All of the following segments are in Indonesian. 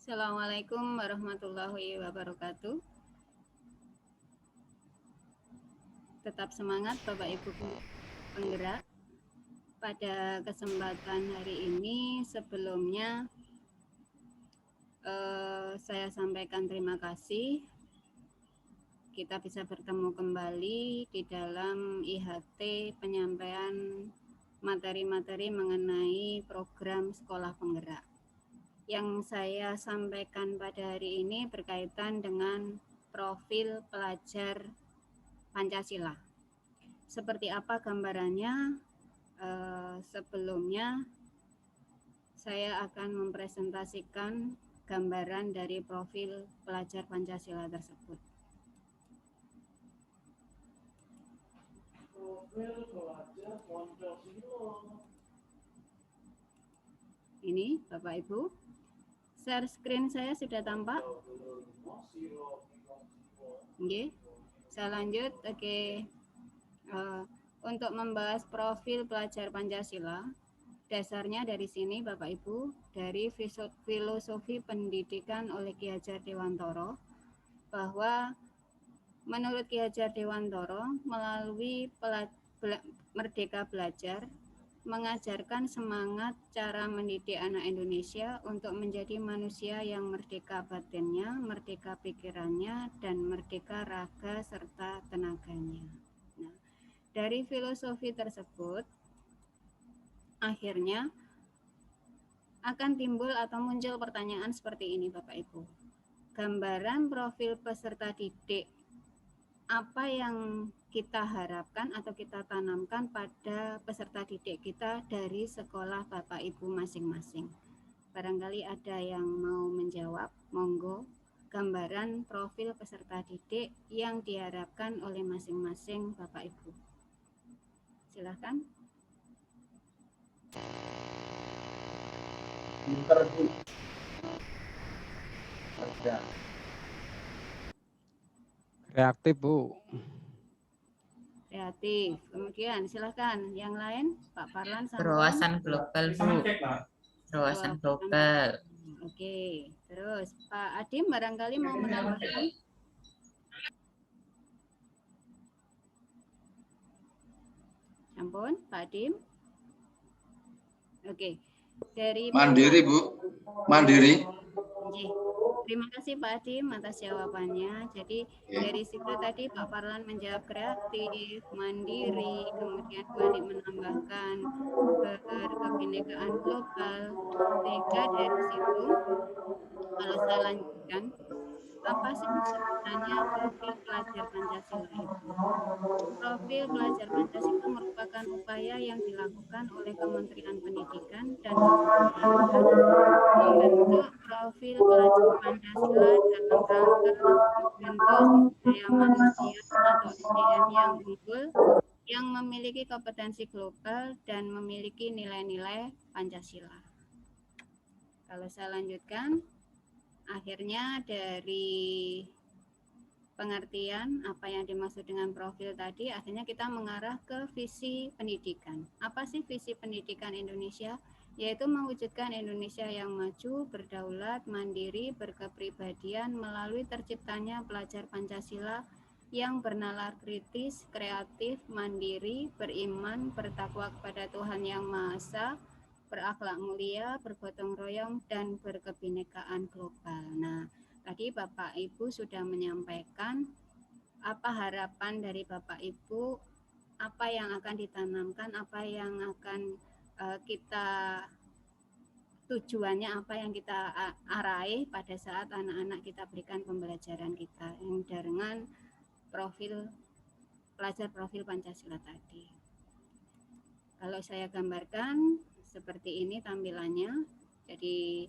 Assalamualaikum warahmatullahi wabarakatuh. Tetap semangat Bapak Ibu penggerak. Pada kesempatan hari ini sebelumnya saya sampaikan terima kasih kita bisa bertemu kembali di dalam IHT penyampaian materi-materi mengenai program sekolah penggerak. Yang saya sampaikan pada hari ini berkaitan dengan profil pelajar Pancasila. Seperti apa gambarannya? Sebelumnya saya akan mempresentasikan gambaran dari profil pelajar Pancasila tersebut. Ini Bapak Ibu, share screen saya sudah tampak? Oke, saya lanjut. Oke. Untuk membahas profil pelajar Pancasila, dasarnya dari sini Bapak Ibu, dari filosofi pendidikan oleh Ki Hajar Dewantoro, bahwa menurut Ki Hajar Dewantoro melalui Merdeka Belajar mengajarkan semangat cara mendidik anak Indonesia untuk menjadi manusia yang merdeka batinnya, merdeka pikirannya, dan merdeka raga serta tenaganya. Nah, dari filosofi tersebut, akhirnya akan timbul atau muncul pertanyaan seperti ini Bapak Ibu. Gambaran profil peserta didik, apa yang kita harapkan atau kita tanamkan pada peserta didik kita dari sekolah Bapak Ibu masing-masing. Barangkali ada yang mau menjawab, monggo. Gambaran profil peserta didik yang diharapkan oleh masing-masing Bapak Ibu. Silakan. Pinter Bu. Reaktif Bu. Kreatif. Kemudian silakan yang lain, Pak Parlan. Berwawasan global Bu. Berwawasan global. Oke. Terus Pak Adim barangkali mau menambahkan. Ampun, Pak Adim. Oke. Dari Mandiri Bu. Mandiri. Terima kasih Pak Adim atas jawabannya. Jadi dari situ tadi Pak Parlan menjawab kreatif, mandiri, kemudian Bu Adim menambahkan berkebinekaan global. Sehingga dari situ, kalau saya lanjutkan, apa sih sebenarnya profil pelajar Pancasila itu? Profil pelajar Pancasila merupakan upaya yang dilakukan oleh Kementerian Pendidikan dan Kebudayaan membentuk profil pelajar Pancasila dalam rangka membentuk sumber daya manusia atau SDM yang unggul, yang memiliki kompetensi global dan memiliki nilai-nilai Pancasila. Kalau saya lanjutkan, akhirnya dari pengertian apa yang dimaksud dengan profil tadi, akhirnya kita mengarah ke visi pendidikan. Apa sih visi pendidikan Indonesia? Yaitu mewujudkan Indonesia yang maju, berdaulat, mandiri, berkepribadian melalui terciptanya pelajar Pancasila yang bernalar kritis, kreatif, mandiri, beriman, bertakwa kepada Tuhan Yang Maha Esa, berakhlak mulia, bergotong royong, dan berkebinekaan global. Nah, tadi Bapak Ibu sudah menyampaikan apa harapan dari Bapak Ibu, apa yang akan ditanamkan, apa yang akan kita tujuannya, apa yang kita arahi pada saat anak-anak kita berikan pembelajaran kita yang dengan profil pelajar profil Pancasila tadi. Kalau saya gambarkan seperti ini tampilannya. Jadi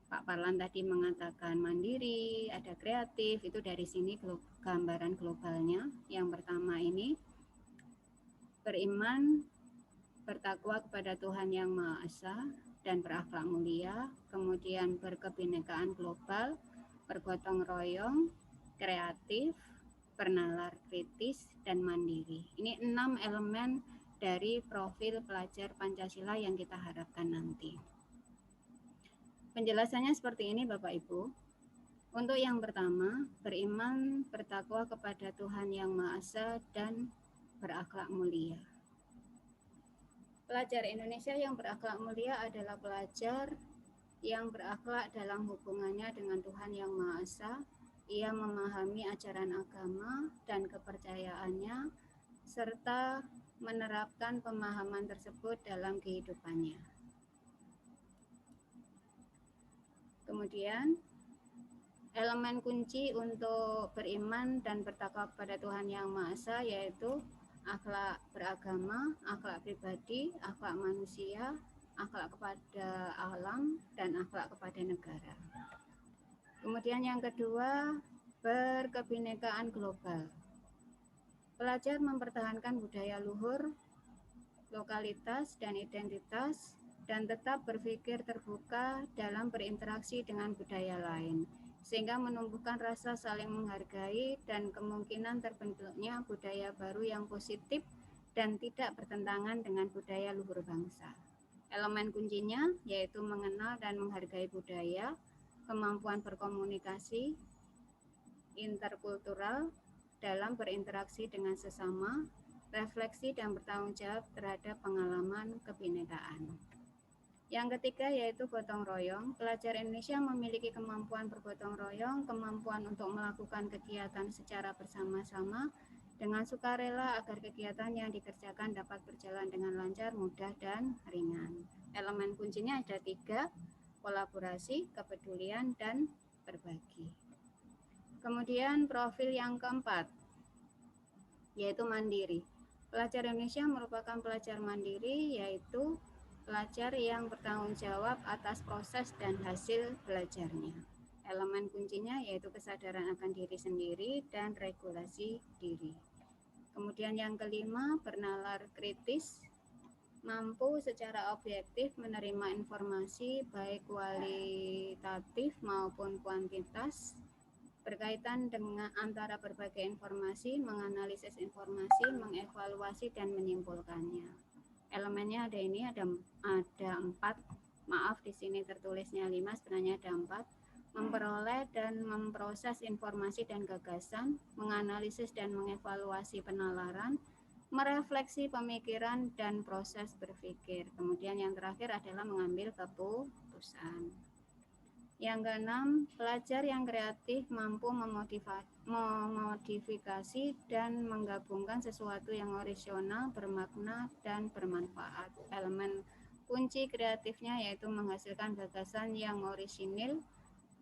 Pak Parlan tadi mengatakan mandiri, ada kreatif, itu dari sini gambaran globalnya. Yang pertama ini beriman, bertakwa kepada Tuhan Yang Maha Esa dan berakhlak mulia, kemudian berkebinekaan global, bergotong royong, kreatif, bernalar kritis, dan mandiri. Ini 6 elemen dari profil pelajar Pancasila yang kita harapkan nanti. Penjelasannya seperti ini Bapak Ibu. Untuk yang pertama, beriman, bertakwa kepada Tuhan Yang Maha Esa dan berakhlak mulia. Pelajar Indonesia yang berakhlak mulia adalah pelajar yang berakhlak dalam hubungannya dengan Tuhan Yang Maha Esa. Ia memahami ajaran agama dan kepercayaannya, serta menerapkan pemahaman tersebut dalam kehidupannya. Kemudian, elemen kunci untuk beriman dan bertakwa kepada Tuhan Yang Maha Esa yaitu akhlak beragama, akhlak pribadi, akhlak manusia, akhlak kepada alam, dan akhlak kepada negara. Kemudian yang kedua, berkebinekaan global. Pelajar mempertahankan budaya luhur, lokalitas, dan identitas, dan tetap berpikir terbuka dalam berinteraksi dengan budaya lain, sehingga menumbuhkan rasa saling menghargai dan kemungkinan terbentuknya budaya baru yang positif dan tidak bertentangan dengan budaya luhur bangsa. Elemen kuncinya yaitu mengenal dan menghargai budaya, kemampuan berkomunikasi interkultural dalam berinteraksi dengan sesama, refleksi dan bertanggung jawab terhadap pengalaman kebinekaan. Yang ketiga yaitu gotong royong. Pelajar Indonesia memiliki kemampuan bergotong royong, kemampuan untuk melakukan kegiatan secara bersama-sama dengan sukarela agar kegiatan yang dikerjakan dapat berjalan dengan lancar, mudah, dan ringan. Elemen kuncinya ada 3, kolaborasi, kepedulian, dan berbagi. Kemudian profil yang keempat yaitu mandiri. Pelajar Indonesia merupakan pelajar mandiri, yaitu pelajar yang bertanggung jawab atas proses dan hasil belajarnya. Elemen kuncinya yaitu kesadaran akan diri sendiri dan regulasi diri. Kemudian yang kelima, bernalar kritis, mampu secara objektif menerima informasi baik kualitatif maupun kuantitas berkaitan dengan antara berbagai informasi, menganalisis informasi, mengevaluasi, dan menyimpulkannya. Elemennya ada 4, maaf di sini tertulisnya 5, sebenarnya ada 4. Memperoleh dan memproses informasi dan gagasan, menganalisis dan mengevaluasi penalaran, merefleksi pemikiran dan proses berpikir. Kemudian yang terakhir adalah mengambil keputusan. Yang keenam, pelajar yang kreatif mampu memodifikasi dan menggabungkan sesuatu yang orisinal, bermakna, dan bermanfaat. Elemen kunci kreatifnya yaitu menghasilkan gagasan yang orisinil,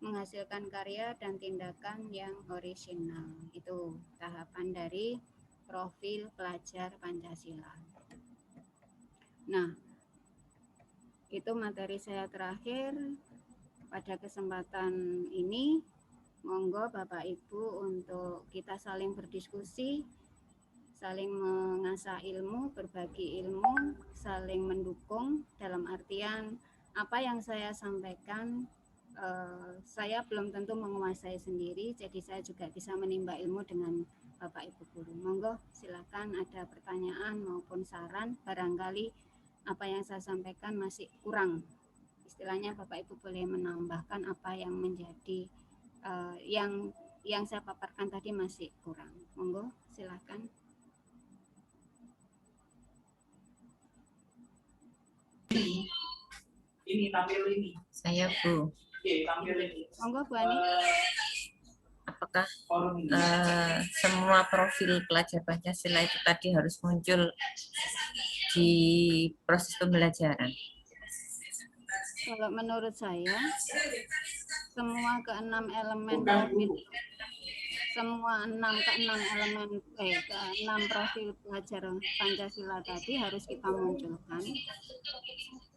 menghasilkan karya dan tindakan yang orisinal. Itu tahapan dari profil pelajar Pancasila. Nah, itu materi saya terakhir. Pada kesempatan ini, monggo Bapak Ibu untuk kita saling berdiskusi, saling mengasah ilmu, berbagi ilmu, saling mendukung, dalam artian apa yang saya sampaikan, saya belum tentu menguasai sendiri, jadi saya juga bisa menimba ilmu dengan Bapak Ibu guru. Monggo silakan ada pertanyaan maupun saran, barangkali apa yang saya sampaikan masih kurang. Istilahnya Bapak Ibu boleh menambahkan apa yang menjadi yang saya paparkan tadi masih kurang. Monggo silakan. Ini tampil ini. Saya Bu. Oke, tampil ini. Monggo Bu Ani. Apakah semua profil pelajar Pancasila itu tadi harus muncul di proses pembelajaran? Kalau menurut saya, semua keenam elemen keenam profil pelajar Pancasila tadi harus kita munculkan.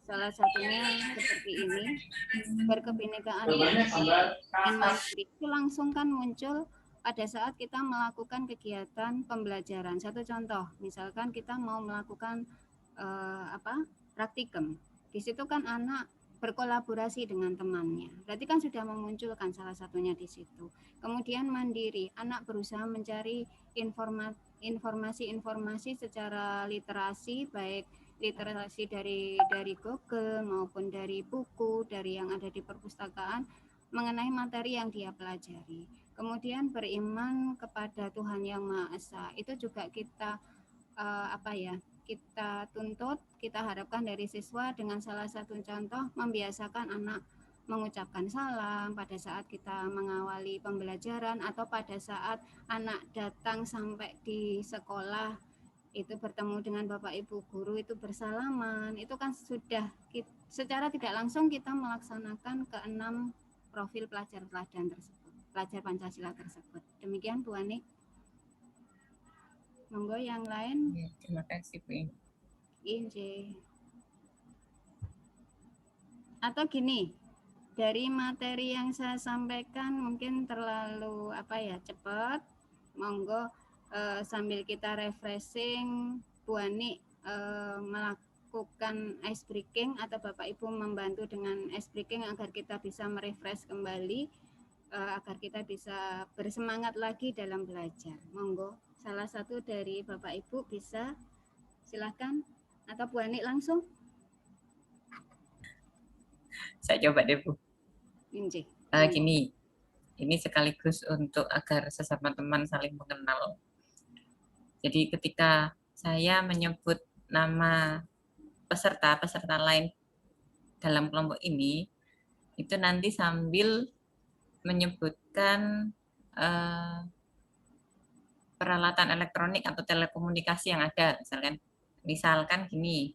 Salah satunya seperti ini, berkebinekaan dan mandiri itu langsung kan muncul pada saat kita melakukan kegiatan pembelajaran. Satu contoh, misalkan kita mau melakukan praktikum. Di situ kan anak berkolaborasi dengan temannya. Berarti kan sudah memunculkan salah satunya di situ. Kemudian mandiri, anak berusaha mencari informasi-informasi secara literasi, baik literasi dari Google maupun dari buku, dari yang ada di perpustakaan mengenai materi yang dia pelajari. Kemudian beriman kepada Tuhan Yang Maha Esa. Itu juga kita kita tuntut, kita harapkan dari siswa dengan salah satu contoh membiasakan anak mengucapkan salam pada saat kita mengawali pembelajaran atau pada saat anak datang sampai di sekolah itu bertemu dengan Bapak Ibu guru itu bersalaman, itu kan sudah secara tidak langsung kita melaksanakan keenam profil pelajar teladan tersebut, pelajar Pancasila tersebut. Demikian Bu Ani. Monggo yang lain. Ya, terima kasih Bu. Inje. Atau gini, dari materi yang saya sampaikan mungkin terlalu cepat. Monggo sambil kita refreshing, Bu Ani melakukan ice breaking atau Bapak Ibu membantu dengan ice breaking agar kita bisa merefresh kembali, agar kita bisa bersemangat lagi dalam belajar. Monggo, salah satu dari Bapak Ibu bisa, silakan, atau Bu Ani langsung. Saya coba deh Bu. Inje. Gini, ini sekaligus untuk agar sesama teman saling mengenal. Jadi ketika saya menyebut nama peserta lain dalam kelompok ini, itu nanti sambil menyebutkan peralatan elektronik atau telekomunikasi yang ada. Misalkan gini,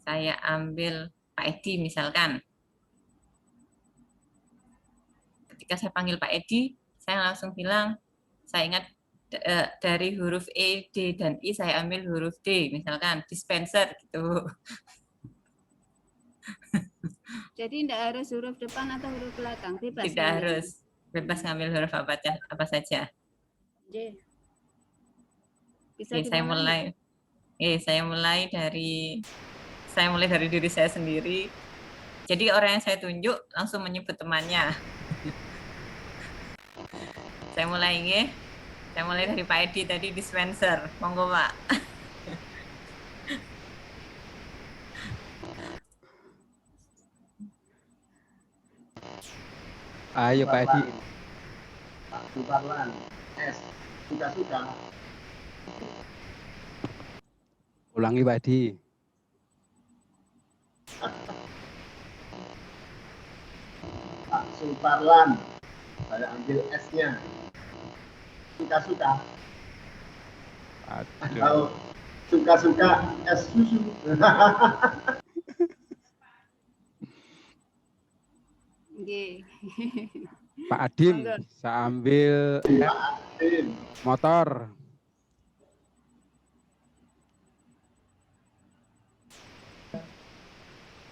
saya ambil Pak Edi misalkan. Ketika saya panggil Pak Edi, saya langsung bilang, saya ingat dari huruf E, D, dan I, saya ambil huruf D, misalkan dispenser gitu. Jadi tidak harus huruf depan atau huruf belakang, bebas. Tidak harus, bebas ngambil huruf apa saja. Bisa saya mulai dari diri saya sendiri. Jadi orang yang saya tunjuk langsung menyebut temannya. Saya mulai dari Pak Edi tadi, dispenser. Monggo Pak. Ayo Pak Edi. Pak Suparlan, S. Suka-suka. Ulangi Pak Edi. Pak Suparlan, saya ambil S-nya. Suka-suka. Atau suka-suka es susu. Pak Adim, saya ambil motor.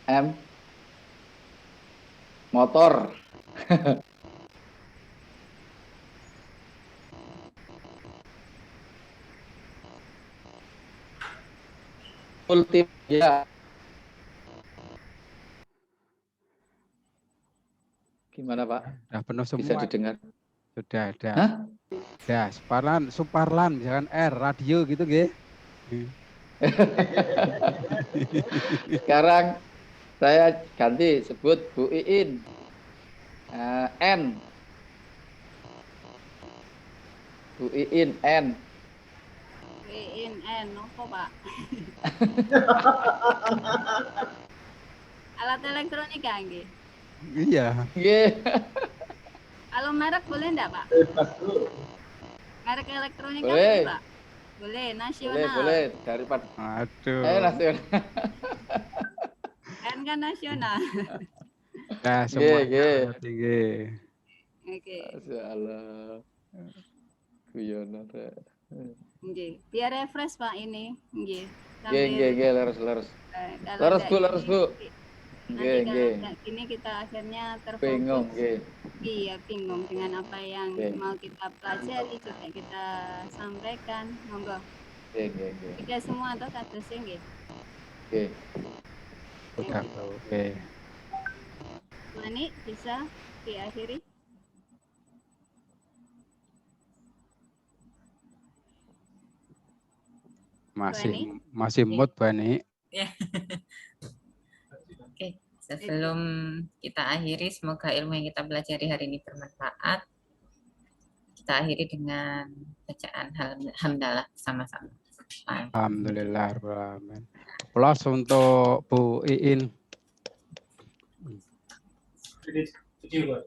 M. Motor. Multimedia. Gimana Pak? Sudah penuh semua. Bisa didengar? Sudah ada. Hah? Ya, Suparlan, misalkan R, radio gitu, nggih. Sekarang saya ganti sebut Bu Iin. N. Bu Iin N. N, apa Pak? Alat elektronik nggih? Iya. Nggih. Kalau merek boleh enggak Pak? Merek elektronik boleh. Pak? Boleh, nasional. Boleh, daripada Aduh. nasional. N kan nasional. Nah, semuanya tinggi. Oke. Masyaallah. Guyonan. Nggih, biar refresh Pak ini. Nggih. Nggih, leres. Leres Bu. Nggih. Ini kita akhirnya terfokus. Bingung, nggih. Iya, bingung dengan apa yang mau kita pelajari juga kita sampaikan. Monggo. Nggih. Tidak semua atau kados nggih. Nggih. Oke. Mani bisa diakhiri? Masih mood, Bani. Ya. Oke, sebelum kita akhiri, semoga ilmu yang kita pelajari hari ini bermanfaat. Kita akhiri dengan bacaan hamdalah sama-sama. Alhamdulillah. Plus untuk Bu Iin. Video,